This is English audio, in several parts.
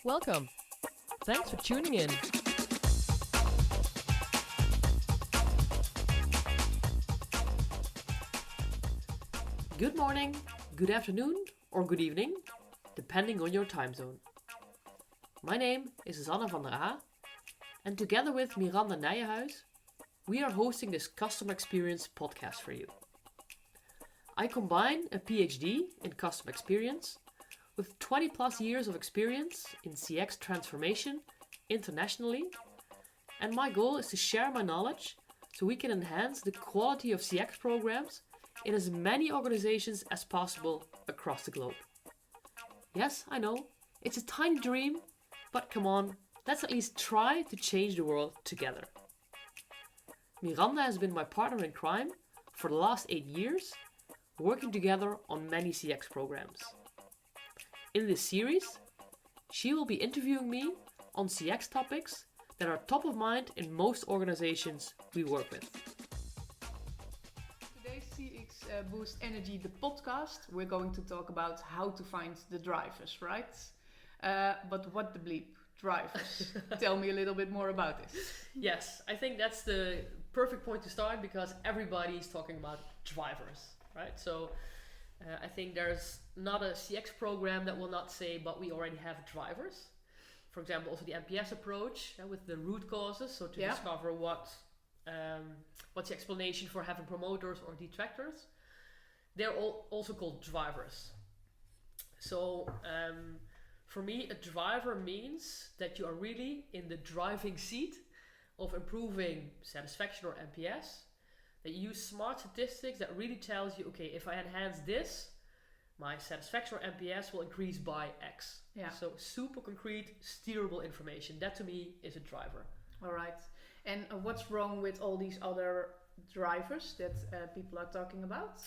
Welcome. Thanks for tuning in. Good morning, good afternoon, or good evening, depending on your time zone. My name is Zanne van der A, and together with Miranda Nijenhuis, we are hosting this customer experience podcast for you. I combine a PhD in customer experience with 20 plus years of experience in CX transformation internationally, and my goal is to share my knowledge so we can enhance the quality of CX programs in as many organizations as possible across the globe. Yes, I know, it's a tiny dream, but come on, let's at least try to change the world together. Miranda has been my partner in crime for the last 8 years, working together on many CX programs. In this series, she will be interviewing me on CX topics that are top of mind in most organizations we work with. Today's CX Boost Energy, the podcast, we're going to talk about how to find the drivers, right? But what the bleep? Drivers. Tell me a little bit more about this. Yes, I think that's the perfect point to start because everybody is talking about drivers, right? So I think there's not a CX program that will not say, but we already have drivers. For example, also the NPS approach with the root causes, so to discover what's the explanation for having promoters or detractors. They're all also called drivers. So for me, a driver means that you are really in the driving seat of improving satisfaction or NPS. That you use smart statistics that really tells you, okay, if I enhance this, my satisfaction or NPS will increase by X. Yeah. So super concrete, steerable information. That to me is a driver. All right. And what's wrong with all these other drivers that people are talking about?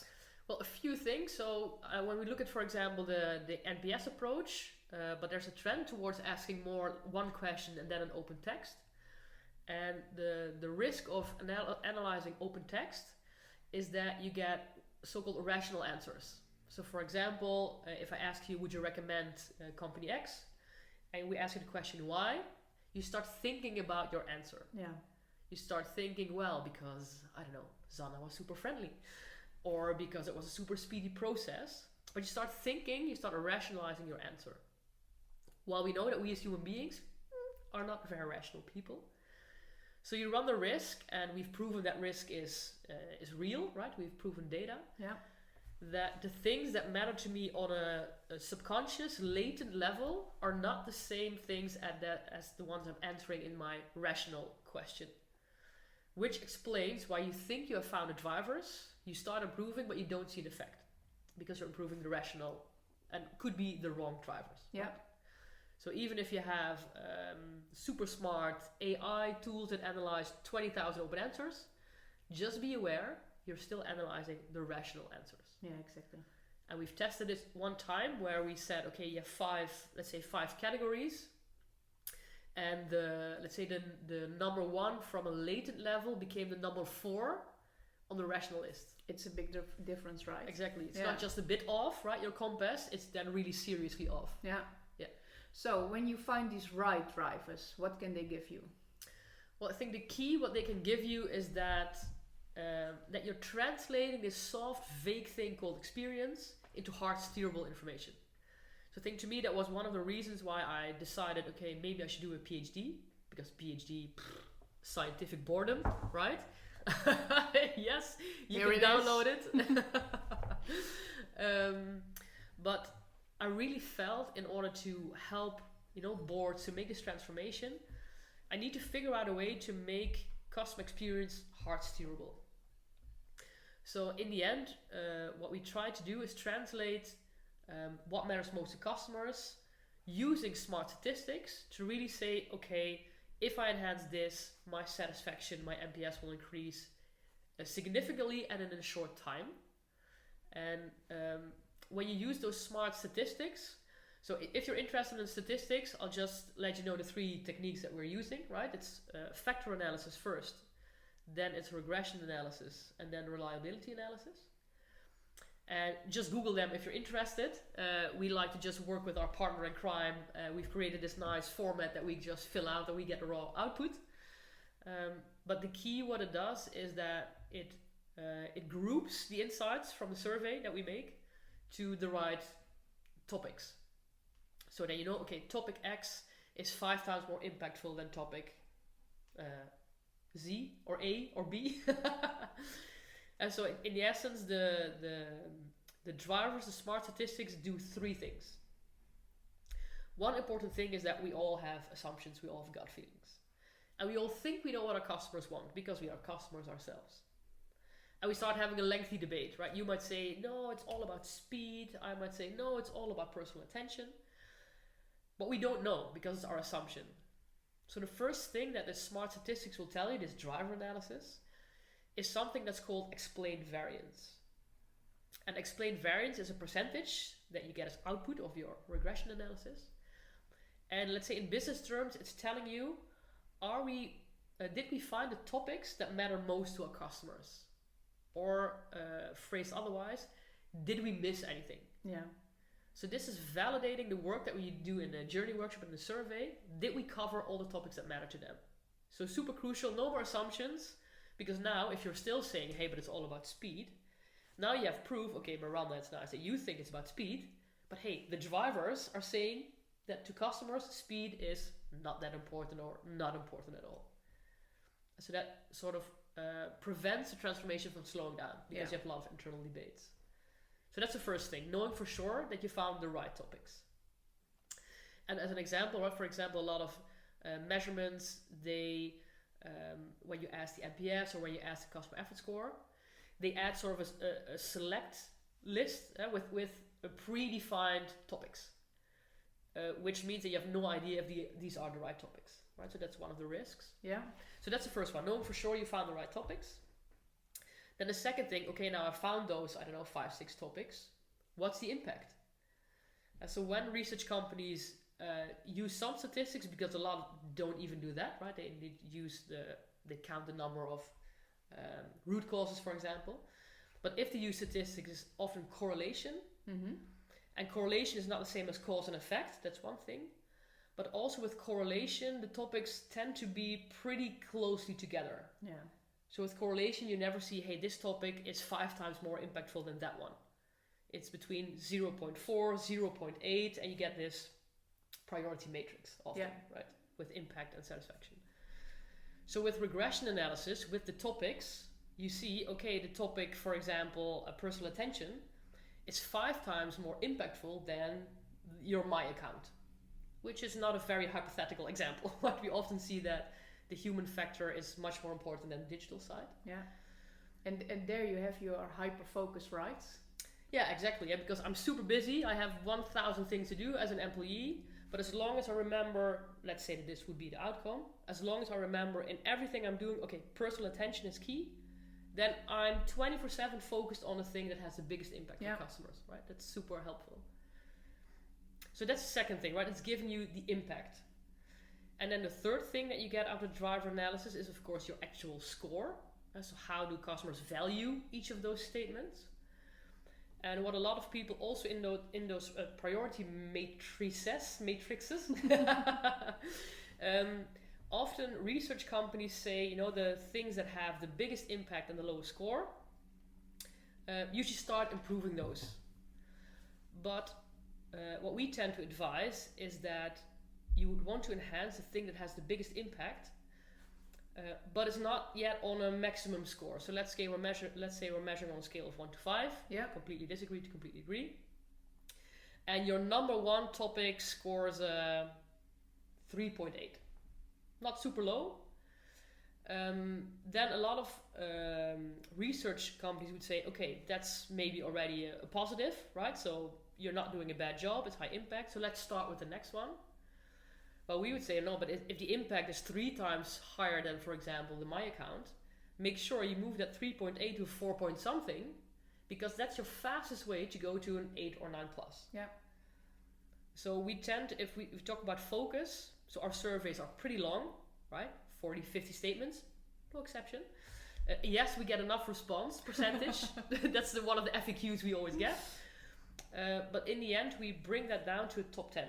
Well, a few things. So when we look at, for example, the NPS approach, but there's a trend towards asking more one question and then an open text. And the risk of analyzing open text is that you get so-called irrational answers. So for example, if I ask you, would you recommend company X? And we ask you the question why, you start thinking about your answer. Yeah. You start thinking, well, because, I don't know, Zanne was super friendly. Or because it was a super speedy process. But you start thinking, you start rationalizing your answer. While we know that we as human beings are not very rational people. So you run the risk, and we've proven that risk is real, right? We've proven data. Yeah. That the things that matter to me on a subconscious, latent level are not the same things as the ones I'm answering in my rational question. Which explains why you think you have found the drivers, you start improving, but you don't see the effect. Because you're improving the rational and could be the wrong drivers. Yeah. Right? So even if you have super smart AI tools that analyze 20,000 open answers, just be aware you're still analyzing the rational answers. Yeah, exactly. And we've tested this one time where we said, okay, you have five categories. And the number one from a latent level became the number 4 on the rational list. It's a big difference, right? Exactly. It's not just a bit off, right? Your compass, it's then really seriously off. Yeah. Yeah. So when you find these right drivers, what can they give you? Well, I think the key, what they can give you is that you're translating this soft, vague thing called experience into hard, steerable information. So I think to me that was one of the reasons why I decided, okay, maybe I should do a PhD, because PhD, scientific boredom, right? Yes, you can download it. But I really felt in order to help, boards to make this transformation, I need to figure out a way to make customer experience hard steerable. So in the end, what we try to do is translate what matters most to customers using smart statistics to really say, okay, if I enhance this, my satisfaction, my NPS will increase significantly and in a short time. And when you use those smart statistics, so if you're interested in statistics, I'll just let you know the 3 techniques that we're using, right? It's factor analysis first, then it's regression analysis, and then reliability analysis. And just Google them if you're interested. We like to just work with our partner in crime. We've created this nice format that we just fill out and we get a raw output. But the key, what it does is that it groups the insights from the survey that we make to the right topics. So then you know, okay, topic X is 5 times more impactful than topic Z or A or B. And so in the essence, the drivers, the smart statistics do 3 things. One important thing is that we all have assumptions, we all have gut feelings. And we all think we know what our customers want because we are customers ourselves. And we start having a lengthy debate, right? You might say, no, it's all about speed. I might say, no, it's all about personal attention. But we don't know because it's our assumption. So the first thing that the smart statistics will tell you, this driver analysis, is something that's called explained variance. And explained variance is a percentage that you get as output of your regression analysis. And let's say in business terms, it's telling you, did we find the topics that matter most to our customers? Or phrased otherwise, did we miss anything? Yeah. So this is validating the work that we do in the journey workshop and the survey. Did we cover all the topics that matter to them? So super crucial, no more assumptions. Because now if you're still saying, hey, but it's all about speed, now you have proof, okay, Miranda, it's nice that you think it's about speed, but hey, the drivers are saying that to customers, speed is not that important or not important at all. So that sort of prevents the transformation from slowing down because you have a lot of internal debates. So that's the first thing, knowing for sure that you found the right topics. And as an example, right, for example, a lot of measurements, they when you ask the NPS or when you ask the customer effort score, they add sort of a select list with a predefined topics, which means that you have no idea if these are the right topics, right? So that's one of the risks. Yeah. So that's the first one, knowing for sure you found the right topics. Then the second thing, okay, now I found those, 5, 6 topics. What's the impact? And so when research companies use some statistics, because a lot don't even do that, right? They they count the number of root causes, for example. But if they use statistics, it's often correlation. Mm-hmm. And correlation is not the same as cause and effect. That's one thing. But also with correlation, the topics tend to be pretty closely together. Yeah. So with correlation, you never see, hey, this topic is 5 times more impactful than that one. It's between 0.4, 0.8, and you get this priority matrix often, right? With impact and satisfaction. So with regression analysis, with the topics, you see, okay, the topic, for example, personal attention, is 5 times more impactful than your My account, which is not a very hypothetical example. But we often see that the human factor is much more important than the digital side. Yeah. And there you have your hyper-focus, right? Yeah, exactly. Yeah, because I'm super busy. I have 1,000 things to do as an employee. But as long as I remember, let's say that this would be the outcome, as long as I remember in everything I'm doing, okay, personal attention is key, then I'm 24/7 focused on the thing that has the biggest impact on customers, right? That's super helpful. So that's the second thing, right? It's giving you the impact. And then the third thing that you get out of driver analysis is, of course, your actual score. So how do customers value each of those statements? And what a lot of people also in those priority matrices, often research companies say, the things that have the biggest impact and the lowest score, you should start improving those. But what we tend to advise is that you would want to enhance the thing that has the biggest impact, but it's not yet on a maximum score. So let's say we're measuring on a scale of 1 to 5. Yeah. Completely disagree to completely agree. And your number one topic scores 3.8. Not super low. Then a lot of research companies would say, okay, that's maybe already a positive, right? So you're not doing a bad job, it's high impact. So let's start with the next one. But we would say, no, but if the impact is 3 times higher than, for example, the My account, make sure you move that 3.8 to 4 point something, because that's your fastest way to go to an 8 or 9 plus. Yeah. So we tend to, if we talk about focus, so our surveys are pretty long, right? 40, 50 statements, no exception. Yes, we get enough response percentage. That's one of the FAQs we always get. But in the end, we bring that down to a top 10.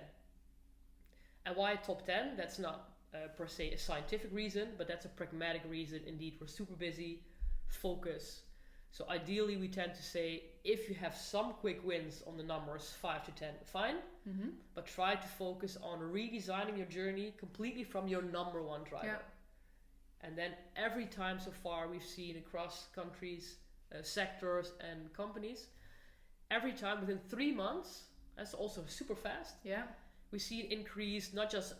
And why top 10? That's not per se a scientific reason, but that's a pragmatic reason. Indeed, we're super busy, focus. So ideally, we tend to say, if you have some quick wins on the numbers 5 to 10, fine. Mm-hmm. But try to focus on redesigning your journey completely from your number one driver. Yeah. And then every time so far we've seen across countries, sectors and companies, every time within 3 months, that's also super fast. Yeah. We see an increase, not just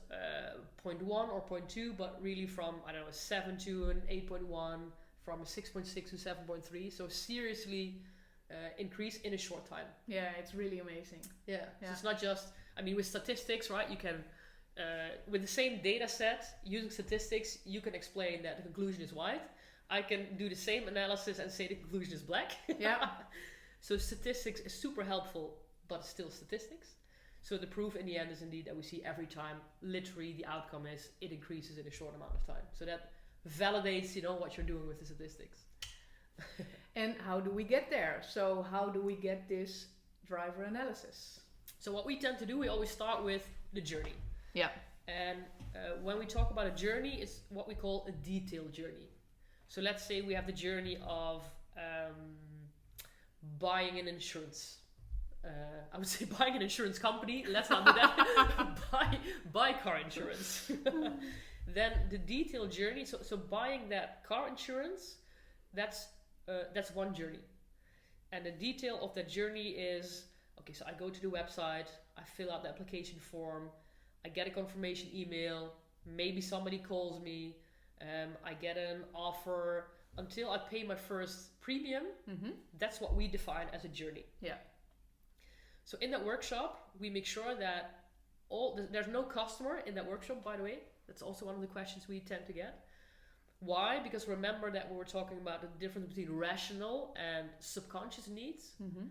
0.1 or 0.2, but really from, I don't know, a 7 to an 8.1, from a 6.6 to 7.3. So seriously increase in a short time. Yeah, it's really amazing. Yeah. So it's not just, I mean, with statistics, right? You can, with the same data set, using statistics, you can explain that the conclusion is white. I can do the same analysis and say the conclusion is black. Yeah. So statistics is super helpful, but still statistics. So the proof in the end is indeed that we see every time, literally the outcome is it increases in a short amount of time. So that validates, what you're doing with the statistics. And how do we get there? So how do we get this driver analysis? So what we tend to do, we always start with the journey. Yeah. And when we talk about a journey, it's what we call a detailed journey. So let's say we have the journey of buying an insurance. I would say buying an insurance company. Let's not do that. buy car insurance. Then the detailed journey. So buying that car insurance, that's one journey. And the detail of that journey is, okay, so I go to the website, I fill out the application form, I get a confirmation email, maybe somebody calls me, I get an offer until I pay my first premium. Mm-hmm. That's what we define as a journey. Yeah. So in that workshop, we make sure that there's no customer in that workshop, by the way. That's also one of the questions we tend to get. Why? Because remember that we were talking about the difference between rational and subconscious needs. Mm-hmm.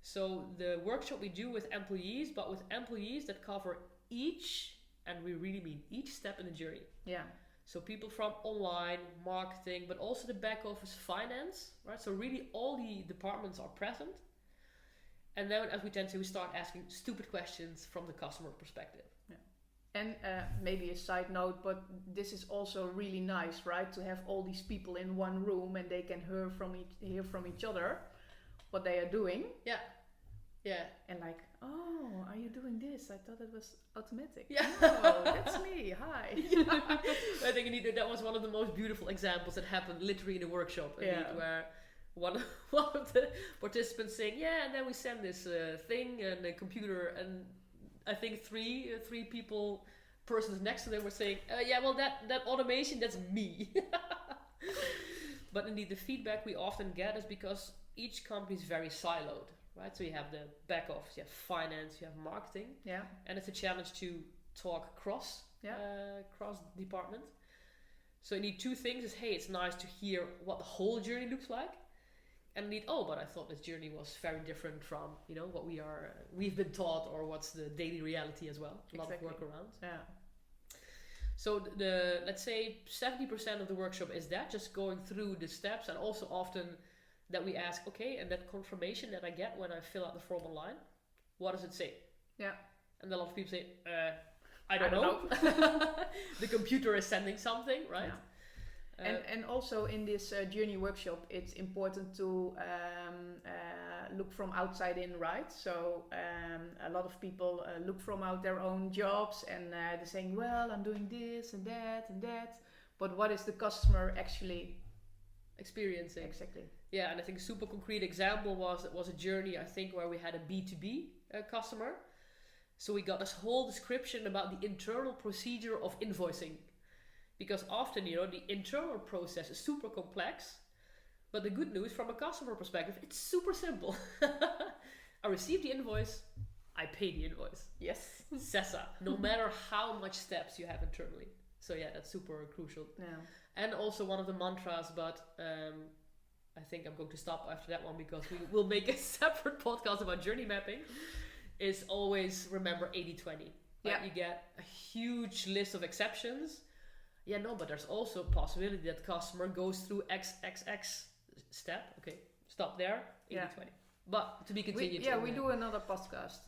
So the workshop we do with employees, but with employees that cover each, and we really mean each step in the journey. Yeah. So people from online, marketing, but also the back office finance, right? So really all the departments are present. And then as we tend to, we start asking stupid questions from the customer perspective. Yeah. And maybe a side note, but this is also really nice, right? To have all these people in one room and they can hear from each other what they are doing. Yeah. Yeah. And like, oh, are you doing this? I thought it was automatic. Yeah. Oh, that's me. Hi. Yeah. I think indeed that was one of the most beautiful examples that happened literally in a workshop. Indeed, where one of the participants saying, yeah, and then we send this thing and the computer, and I think three persons next to them were saying, yeah, well that automation, that's me. But indeed the feedback we often get is because each company is very siloed, right? So you have the back office, you have finance, you have marketing, and it's a challenge to talk cross department. So you need two things: is hey, it's nice to hear what the whole journey looks like, and indeed, but I thought this journey was very different from what we've been taught, or what's the daily reality as well. A lot of workarounds. Yeah. So let's say 70% of the workshop is that, just going through the steps, and also often that we ask, okay, and that confirmation that I get when I fill out the form online, what does it say? Yeah. And a lot of people say, I don't know. The computer is sending something, right? Yeah. And also in this journey workshop, it's important to look from outside in, right? So a lot of people look from out their own jobs, and they're saying, well, I'm doing this and that and that. But what is the customer actually experiencing? Exactly. Yeah, and I think a super concrete example was a journey, I think, where we had a B2B customer. So we got this whole description about the internal procedure of invoicing. Because often, the internal process is super complex, but the good news from a customer perspective, it's super simple. I receive the invoice, I pay the invoice. Yes. Sessa, no matter how much steps you have internally. So yeah, that's super crucial. Yeah. And also one of the mantras, but I think I'm going to stop after that one because we will make a separate podcast about journey mapping, is always remember 80-20. Yeah. You get a huge list of exceptions, Yeah, no, but there's also a possibility that customer goes through XXX step. Okay, stop there. 80-20. Yeah. But to be continued. We do another podcast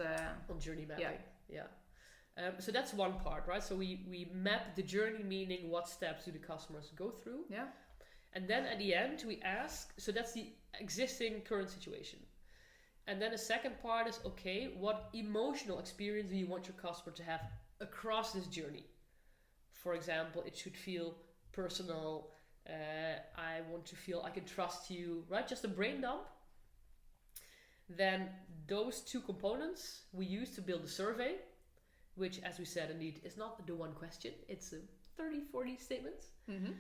on journey mapping. Yeah. So that's one part, right? So we map the journey, meaning what steps do the customers go through. Yeah. And then at the end we ask, so that's the existing current situation. And then the second part is, okay, what emotional experience do you want your customer to have across this journey? For example, it should feel personal. I want to feel I can trust you, right? Just a brain dump. Then those two components we use to build a survey, which, as we said, indeed, is not the one question. It's 30, 40 statements. Mm-hmm.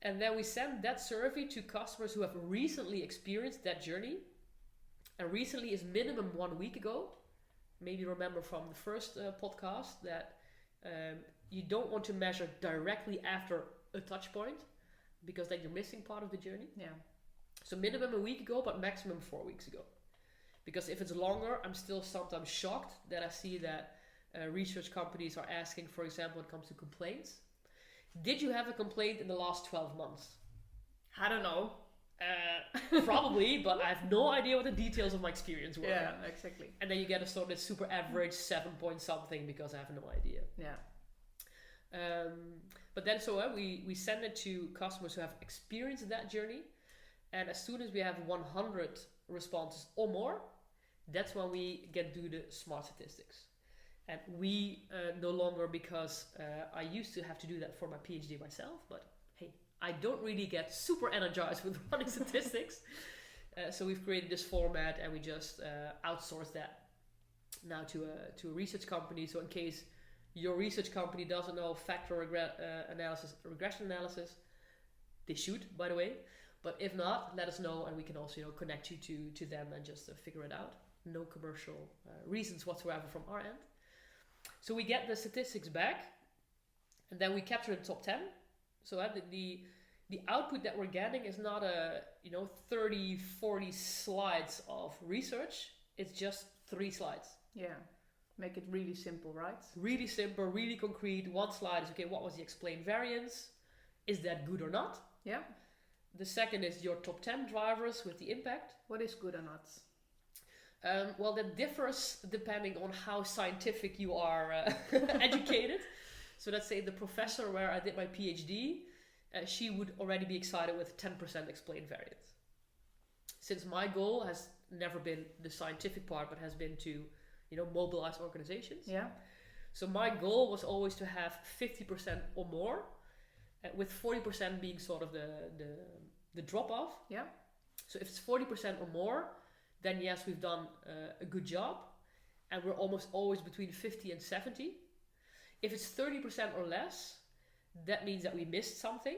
And then we send that survey to customers who have recently experienced that journey. And recently is minimum 1 week ago. Maybe you remember from the first podcast that you don't want to measure directly after a touch point, because then you're missing part of the journey. Yeah. So minimum a week ago, but maximum 4 weeks ago. Because if it's longer, I'm still sometimes shocked that I see that research companies are asking, for example, when it comes to complaints. Did you have a complaint in the last 12 months? I don't know. Probably, but I have no idea what the details of my experience were. Yeah, exactly. And then you get a sort of super average 7 point something because I have no idea. Yeah. But then we send it to customers who have experienced that journey, and as soon as we have 100 responses or more, that's when we get to the smart statistics. And we no longer, because I used to have to do that for my PhD myself, but hey, I don't really get super energized with running statistics. So we've created this format, and we just outsource that now to a research company. So in case your research company doesn't know factor regression analysis, they should, by the way. But if not, let us know, and we can also connect you to them and just figure it out. No commercial reasons whatsoever from our end. So we get the statistics back, and then we capture the top 10. So the output that we're getting is not a 30, 40 slides of research. It's just 3 slides. Yeah. Make it really simple, right? Really simple, really concrete. One slide is, okay, what was the explained variance? Is that good or not? Yeah. The second is your top 10 drivers with the impact. What is good or not? Well, that differs depending on how scientific you are educated. So let's say the professor where I did my PhD, she would already be excited with 10% explained variance. Since my goal has never been the scientific part, but has been to mobilize organizations. Yeah. So my goal was always to have 50% or more, with 40% being sort of the drop off. Yeah. So if it's 40% or more, then yes, we've done a good job, and we're almost always between 50 and 70. If it's 30% or less, that means that we missed something.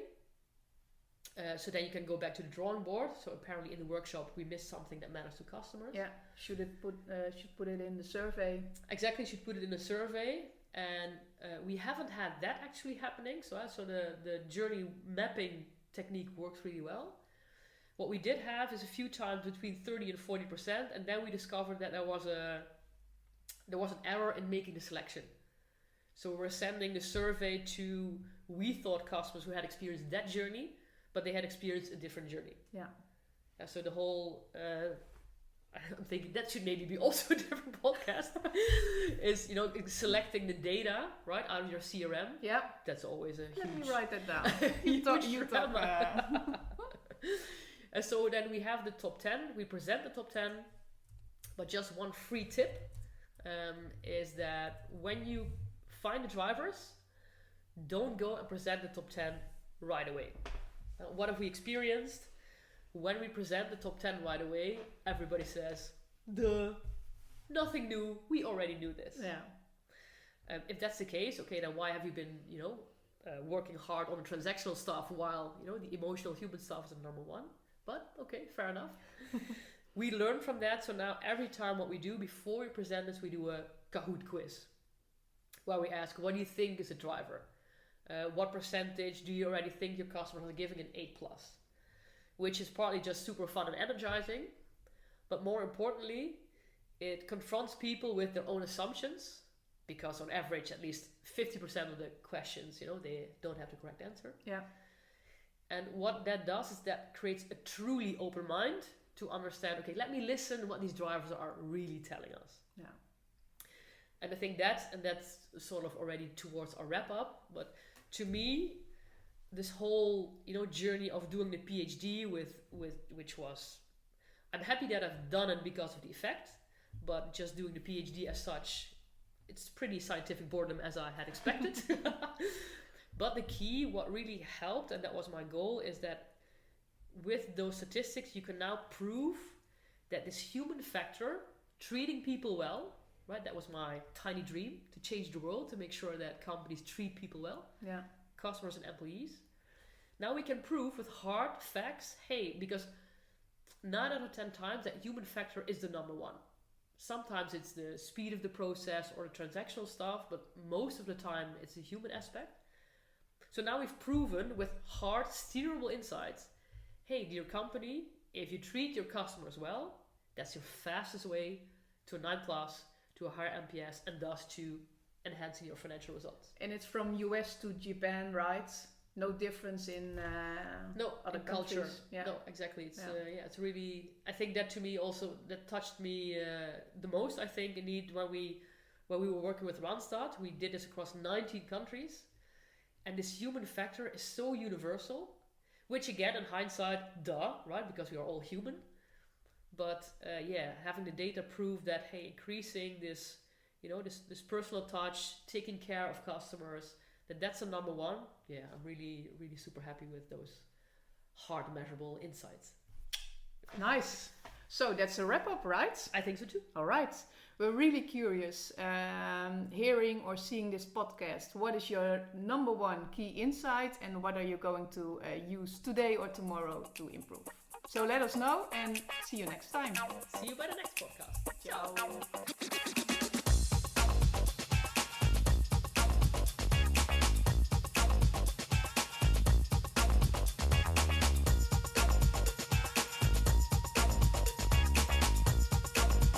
So then you can go back to the drawing board. So apparently in the workshop we missed something that matters to customers. Yeah, should put it in the survey. Exactly, should put it in the survey. And we haven't had that actually happening. So the journey mapping technique works really well. What we did have is a few times between 30 and 40%, and then we discovered that there was an error in making the selection. So we're sending the survey to, we thought, customers who had experienced that journey, but they had experienced a different journey. Yeah. So the whole, I'm thinking that should maybe be also a different podcast, is selecting the data right out of your CRM. Yeah. That's always a huge. Let me write that down. you talk. And so then we have the top 10. We present the top 10, but just one free tip is that when you find the drivers, don't go and present the top 10 right away. What have we experienced? When we present the top 10 right away, everybody says, duh, nothing new, we already knew this. Yeah. If that's the case, okay, then why have you been, working hard on the transactional stuff while, the emotional human stuff is the number one? But, okay, fair enough. We learn from that, so now every time what we do before we present this, we do a Kahoot quiz, where we ask, what do you think is a driver? What percentage do you already think your customers are giving an 8+? Which is partly just super fun and energizing, but more importantly, it confronts people with their own assumptions because on average, at least 50% of the questions, they don't have the correct answer. Yeah. And what that does is that creates a truly open mind to understand, okay, let me listen what these drivers are really telling us. Yeah. And I think that's sort of already towards our wrap up. But to me, this whole, journey of doing the PhD which was, I'm happy that I've done it because of the effect, but just doing the PhD as such, it's pretty scientific boredom as I had expected. But the key, what really helped, and that was my goal, is that with those statistics, you can now prove that this human factor, treating people well, right? That was my tiny dream, to change the world, to make sure that companies treat people well, yeah, customers and employees. Now we can prove with hard facts, hey, because 9 out of 10 times that human factor is the number one. Sometimes it's the speed of the process or the transactional stuff, but most of the time it's the human aspect. So now we've proven with hard, steerable insights, hey, dear company, if you treat your customers well, that's your fastest way to a 9+, to a higher NPS, and thus to enhancing your financial results. And it's from US to Japan, right? No difference in other culture. countries. Yeah. No, exactly. It's it's really. I think that to me also that touched me the most. I think indeed when we were working with Randstad, we did this across 19 countries, and this human factor is so universal. Which again, in hindsight, right? Because we are all human. But having the data prove that, hey, increasing this, this personal touch, taking care of customers, that's the number one. Yeah, I'm really, really super happy with those hard measurable insights. Nice. So that's a wrap up, right? I think so too. All right. We're really curious hearing or seeing this podcast. What is your number one key insight, and what are you going to use today or tomorrow to improve? So let us know, and see you next time. See you by the next podcast. Ciao.